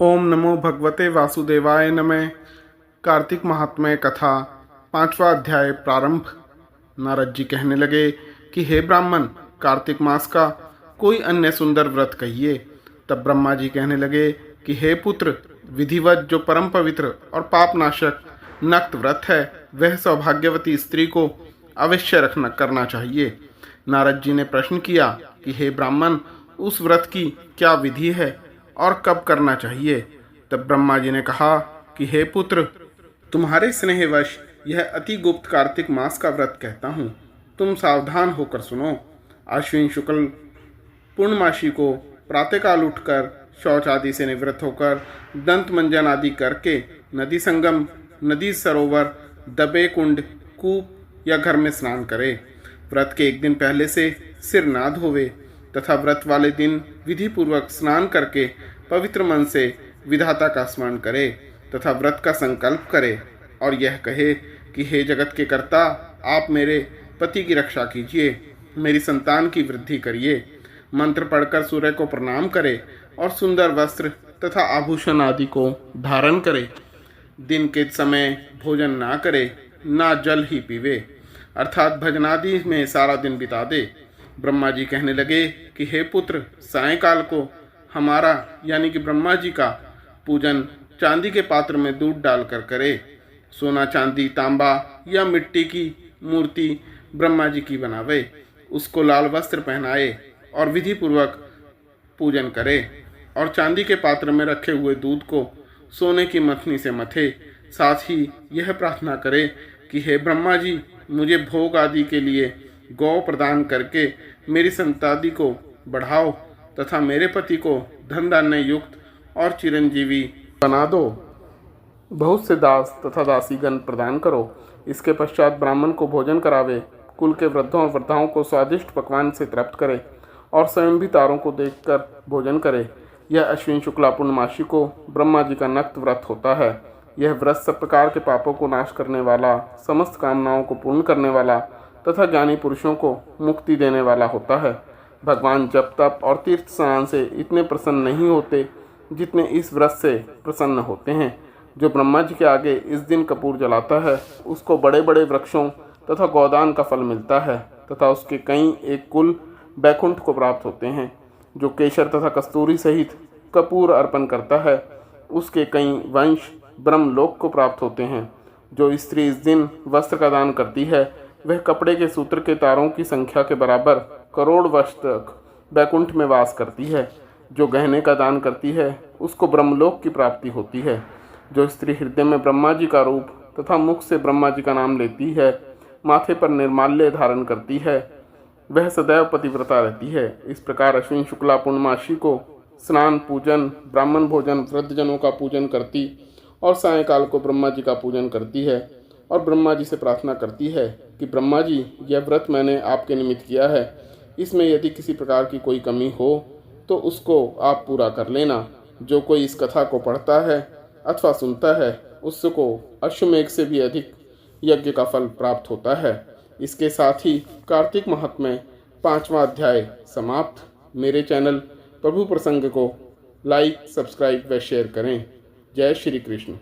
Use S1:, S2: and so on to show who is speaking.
S1: ओम नमो भगवते वासुदेवाय नमः। कार्तिक महात्म्य कथा 5वां अध्याय प्रारंभ। नारद जी कहने लगे कि हे ब्राह्मण, कार्तिक मास का कोई अन्य सुंदर व्रत कहिए। तब ब्रह्मा जी कहने लगे कि हे पुत्र, विधिवत जो परम पवित्र और पापनाशक नक्त व्रत है, वह सौभाग्यवती स्त्री को अवश्य रखना करना चाहिए। नारद जी ने प्रश्न किया कि हे ब्राह्मण, उस व्रत की क्या विधि है और कब करना चाहिए। तब ब्रह्मा जी ने कहा कि हे पुत्र, तुम्हारे स्नेहवश यह अति गुप्त कार्तिक मास का व्रत कहता हूँ। तुम सावधान होकर सुनो। अश्विन शुक्ल पूर्णमासी को प्रातःकाल उठकर शौच आदि से निवृत्त होकर दंत मंजन आदि करके नदी संगम, नदी सरोवर, दबे कुंड, कूप या घर में स्नान करे। व्रत के एक दिन पहले से सिर ना धोवे तथा व्रत वाले दिन विधि पूर्वक स्नान करके पवित्र मन से विधाता का स्मरण करे तथा व्रत का संकल्प करे और यह कहे कि हे जगत के कर्ता, आप मेरे पति की रक्षा कीजिए, मेरी संतान की वृद्धि करिए। मंत्र पढ़कर सूर्य को प्रणाम करे और सुंदर वस्त्र तथा आभूषण आदि को धारण करे। दिन के समय भोजन ना करे, ना जल ही पीवे, अर्थात भजनादि में सारा दिन बिता दे। ब्रह्मा जी कहने लगे कि हे पुत्र, सायंकाल को हमारा यानी कि ब्रह्मा जी का पूजन चांदी के पात्र में दूध डालकर करे। सोना, चांदी, तांबा या मिट्टी की मूर्ति ब्रह्मा जी की बनावे, उसको लाल वस्त्र पहनाए और विधि पूर्वक पूजन करे और चांदी के पात्र में रखे हुए दूध को सोने की मथनी से मथे। साथ ही यह प्रार्थना करे कि हे ब्रह्मा जी, मुझे भोग आदि के लिए गौ प्रदान करके मेरी संतादि को बढ़ाओ तथा मेरे पति को धन धान्य युक्त और चिरंजीवी बना दो। बहुत से दास तथा दासीगण प्रदान करो। इसके पश्चात ब्राह्मण को भोजन करावे, कुल के वृद्धों और वृद्धाओं को स्वादिष्ट पकवान से तृप्त करे और स्वयं भी तारों को देखकर भोजन करे। यह अश्विन शुक्ला पूर्णमासी को ब्रह्मा जी का नक्त व्रत होता है। यह व्रत सब प्रकार के पापों को नाश करने वाला, समस्त कामनाओं को पूर्ण करने वाला तथा ज्ञानी पुरुषों को मुक्ति देने वाला होता है। भगवान जप तप और तीर्थ स्नान से इतने प्रसन्न नहीं होते जितने इस व्रत से प्रसन्न होते हैं। जो ब्रह्मा जी के आगे इस दिन कपूर जलाता है, उसको बड़े बड़े वृक्षों तथा गोदान का फल मिलता है तथा उसके कई एक कुल बैकुंठ को प्राप्त होते हैं। जो केशर तथा कस्तूरी सहित कपूर अर्पण करता है, उसके कई वंश ब्रह्मलोक को प्राप्त होते हैं। जो स्त्री इस दिन वस्त्र का दान करती है, वह कपड़े के सूत्र के तारों की संख्या के बराबर करोड़ वर्ष तक बैकुंठ में वास करती है। जो गहने का दान करती है, उसको ब्रह्मलोक की प्राप्ति होती है। जो स्त्री हृदय में ब्रह्मा जी का रूप तथा मुख से ब्रह्मा जी का नाम लेती है, माथे पर निर्माल्य धारण करती है, वह सदैव पतिव्रता रहती है। इस प्रकार अश्विन शुक्ला पूर्णमासी को स्नान, पूजन, ब्राह्मण भोजन, वृद्धजनों का पूजन करती और सायंकाल को ब्रह्मा जी का पूजन करती है और ब्रह्मा जी से प्रार्थना करती है कि ब्रह्मा जी, यह व्रत मैंने आपके निमित्त किया है, इसमें यदि किसी प्रकार की कोई कमी हो तो उसको आप पूरा कर लेना। जो कोई इस कथा को पढ़ता है अथवा सुनता है, उसको अश्वमेघ से भी अधिक यज्ञ का फल प्राप्त होता है। इसके साथ ही कार्तिक महात्म्य 5वां अध्याय समाप्त। मेरे चैनल प्रभु प्रसंग को लाइक, सब्सक्राइब व शेयर करें। जय श्री कृष्ण।